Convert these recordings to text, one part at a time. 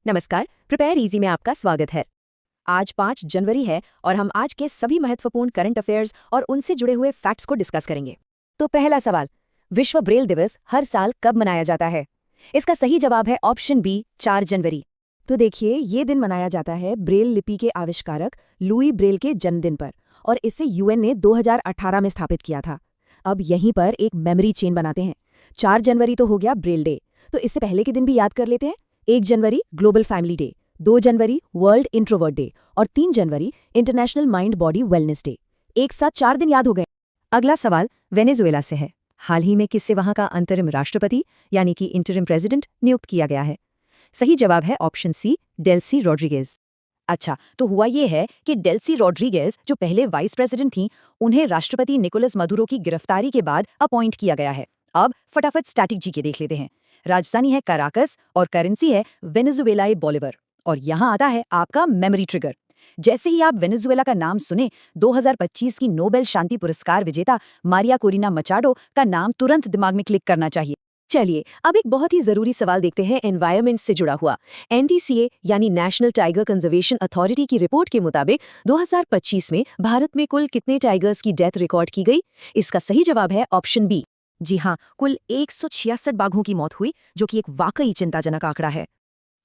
नमस्कार, prepare easy में आपका स्वागत है। आज 5 जनवरी है और हम आज के सभी महत्वपूर्ण करंट अफेयर्स और उनसे जुड़े हुए फैक्ट्स को डिस्कस करेंगे। तो पहला सवाल, विश्व ब्रेल दिवस हर साल कब मनाया जाता है? इसका सही जवाब है ऑप्शन बी, 4 जनवरी। तो देखिए, ये दिन मनाया जाता है ब्रेल लिपि के आविष्कारक लुई ब्रेल के जन्मदिन पर, और इसे यूएन ने 2018 में स्थापित किया था। अब यहीं पर एक मेमोरी चेन बनाते हैं। 4 जनवरी तो हो गया ब्रेल डे, तो इससे पहले के दिन भी याद कर लेते हैं। 1 जनवरी ग्लोबल फैमिली डे, 2 जनवरी वर्ल्ड इंट्रोवर्ट डे और 3 जनवरी international mind body wellness day. एक साथ 4 दिन याद हो गए। अगला सवाल वेनेजुएला से है। हाल ही में किससे वहां का अंतरिम राष्ट्रपति यानी कि इंटरिम प्रेसिडेंट नियुक्त किया गया है? सही जवाब है ऑप्शन सी, डेल्सी रॉड्रिगेज। अच्छा, तो हुआ ये है कि डेल्सी रॉड्रिगेज जो पहले वाइस प्रेसिडेंट थी, उन्हें राष्ट्रपति निकोलस मदुरो की गिरफ्तारी के बाद अपॉइंट किया गया है। अब फटाफट स्टैटिक जी के देख लेते हैं। राजधानी है कराकस और करेंसी है वेनेजुएलाई बोलिवर। और यहाँ आता है आपका मेमोरी ट्रिगर। जैसे ही आप वेनेजुएला का नाम सुने, 2025 की नोबेल शांति पुरस्कार विजेता मारिया कोरिना मचाडो का नाम तुरंत दिमाग में क्लिक करना चाहिए। चलिए, अब एक बहुत ही जरूरी सवाल देखते हैं एनवायरनमेंट से जुड़ा हुआ। एनटीसीए यानी नेशनल टाइगर कंजर्वेशन अथॉरिटी की रिपोर्ट के मुताबिक 2025 में भारत में कुल कितने टाइगर्स की डेथ रिकॉर्ड की गई? इसका सही जवाब है ऑप्शन बी। जी हाँ, कुल 166 बाघों की मौत हुई, जो कि एक वाकई चिंताजनक आंकड़ा है।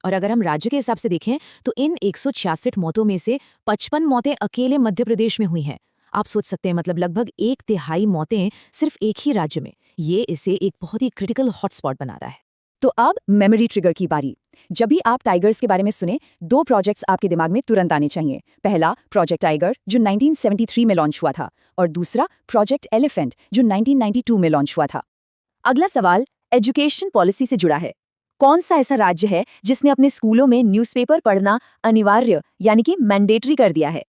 और अगर हम राज्य के हिसाब से देखें तो इन 166 मौतों में से 55 मौतें अकेले मध्य प्रदेश में हुई हैं। आप सोच सकते हैं, मतलब लगभग 1/3 मौतें सिर्फ एक ही राज्य में। ये इसे एक बहुत ही क्रिटिकल हॉटस्पॉट बनाता है। तो अब मेमोरी ट्रिगर की बारी। जब भी आप टाइगर्स के बारे में सुने, 2 प्रोजेक्ट्स आपके दिमाग में तुरंत आने चाहिए। पहला प्रोजेक्ट टाइगर जो 1973 में लॉन्च हुआ था, और दूसरा प्रोजेक्ट एलिफेंट जो 1992 में लॉन्च हुआ था। अगला सवाल एजुकेशन पॉलिसी से जुड़ा है। कौन सा ऐसा राज्य है जिसने अपने स्कूलों में न्यूज़पेपर पढ़ना अनिवार्य यानी कि मैंडेटरी कर दिया है?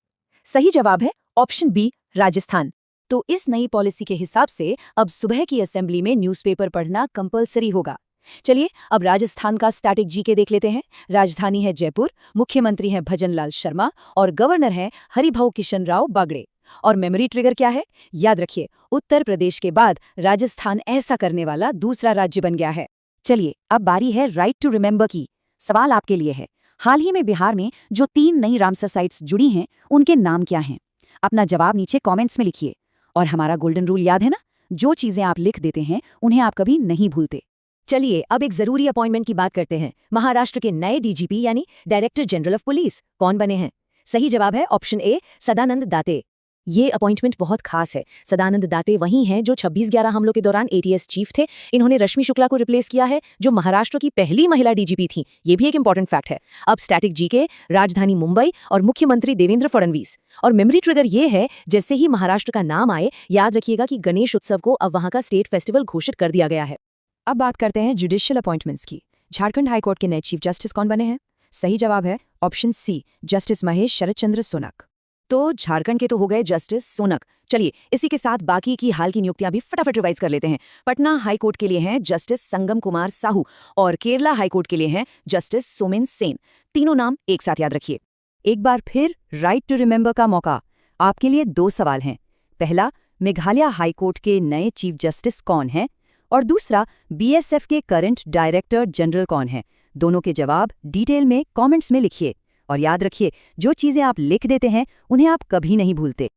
सही जवाब है ऑप्शन बी, राजस्थान। तो इस नई पॉलिसी के हिसाब से अब सुबह की असेंबली में न्यूज़पेपर पढ़ना कंपलसरी होगा। चलिए, अब राजस्थान का स्टैटिक जीके देख लेते हैं। राजधानी है जयपुर, मुख्यमंत्री हैं भजनलाल शर्मा और गवर्नर हैं हरिभाऊ किशन राव बागड़े। और मेमोरी ट्रिगर क्या है? याद रखिए, उत्तर प्रदेश के बाद राजस्थान ऐसा करने वाला दूसरा राज्य बन गया है। चलिए, अब बारी है राइट टू रिमेंबर की। सवाल आपके लिए है, हाल ही में बिहार में जो 3 नई रामसर साइट्स जुड़ी हैं, उनके नाम क्या हैं? अपना जवाब नीचे कमेंट्स में लिखिए। और हमारा गोल्डन रूल याद है ना, जो चीजें आप लिख देते हैं उन्हें आप कभी नहीं भूलते। चलिए, अब एक जरूरी अपॉइंटमेंट की बात करते हैं। महाराष्ट्र के नए डीजीपी यानी डायरेक्टर जनरल ऑफ पुलिस कौन बने हैं? सही जवाब है ऑप्शन ए, सदानंद दाते। ये अपॉइंटमेंट बहुत खास है। सदानंद दाते वही हैं जो 26/11 हमलों के दौरान एटीएस चीफ थे। इन्होंने रश्मि शुक्ला को रिप्लेस किया है, जो महाराष्ट्र की पहली महिला डीजीपी थी। ये भी एक इंपॉर्टेंट फैक्ट है। अब स्टैटिक जीके, राजधानी मुंबई और मुख्यमंत्री देवेंद्र फडणवीस। और मेमोरी ट्रिगर ये है, जैसे ही महाराष्ट्र का नाम आए, याद रखिएगा कि गणेश उत्सव को अब वहां का स्टेट फेस्टिवल घोषित कर दिया गया है। अब बात करते हैं जुडिशियल अपॉइंटमेंट्स की। झारखंड हाईकोर्ट के नए चीफ जस्टिस कौन बने हैं? सही जवाब है ऑप्शन सी, जस्टिस महेश शरद चंद्र सोनक। तो झारखंड के तो हो गए जस्टिस सोनक। चलिए, इसी के साथ बाकी की हाल की नियुक्तियां भी फटाफट रिवाइज कर लेते हैं। पटना हाईकोर्ट के लिए हैं जस्टिस संगम कुमार साहू और केरला हाईकोर्ट के लिए हैं जस्टिस सोमेन सेन। तीनों नाम एक साथ याद रखिए। एक बार फिर राइट टू रिमेंबर का मौका। आपके लिए 2 सवाल हैं। पहला, मेघालय हाईकोर्ट के नए चीफ जस्टिस कौन हैं? और दूसरा, बीएसएफ के करंट डायरेक्टर जनरल कौन हैं? दोनों के जवाब डिटेल में कमेंट्स में लिखिए। और याद रखिए, जो चीजें आप लिख देते हैं उन्हें आप कभी नहीं भूलते।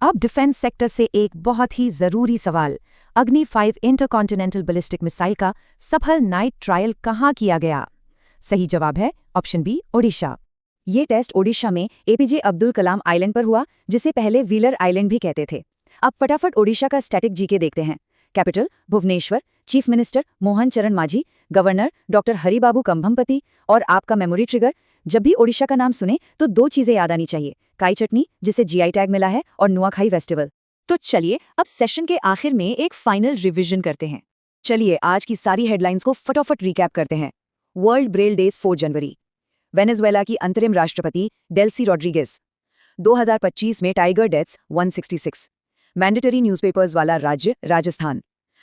अब डिफेंस सेक्टर से एक बहुत ही जरूरी सवाल। अग्नि 5 इंटरकॉन्टिनेंटल बैलिस्टिक मिसाइल का सफल नाइट ट्रायल कहाँ किया गया? सही जवाब है ऑप्शन बी, ओडिशा। ये टेस्ट ओडिशा में एपीजे अब्दुल कलाम आइलैंड पर हुआ, जिसे पहले व्हीलर आइलैंड भी कहते थे। अब फटाफट ओडिशा का स्टैटिक जीके देखते हैं। Capital Bhubaneswar, chief minister Mohan Charan Majhi, governor doctor Haribabu Kambhampati. और आपका मेमोरी ट्रिगर, जब भी ओडिशा का नाम सुने तो 2 चीजें याद आनी चाहिए, काई चटनी जिसे जीआई टैग मिला है और नुआखाई फेस्टिवल। तो चलिए, अब सेशन के आखिर में एक फाइनल रिवीजन करते हैं। चलिए, आज की सारी हेडलाइंस को फटाफट रिकैप करते हैं। वर्ल्ड ब्रेल डेज 4 जनवरी। वेनेजुएला की अंतरिम राष्ट्रपति डेल्सी रॉड्रिगेज। 2025 में टाइगर डेथ्स 166। मैंडेटरी न्यूज़पेपर्स वाला राज्य राजस्थान।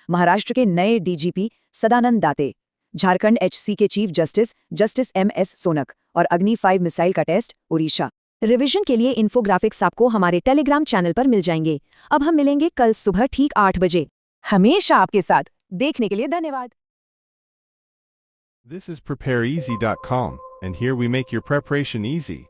महाराष्ट्र के नए डीजीपी सदानंद दाते। झारखंड एचसी के chief justice justice MS Shaunak. और अग्नि 5 मिसाइल का टेस्ट ओडिशा। रिवीजन के लिए इन्फोग्राफिक्स आपको हमारे टेलीग्राम चैनल पर मिल जाएंगे। अब हम मिलेंगे कल सुबह ठीक 8 बजे, हमेशा आपके साथ। देखने के लिए धन्यवाद। This is PrepareEasy.com, and here we make your preparation easy.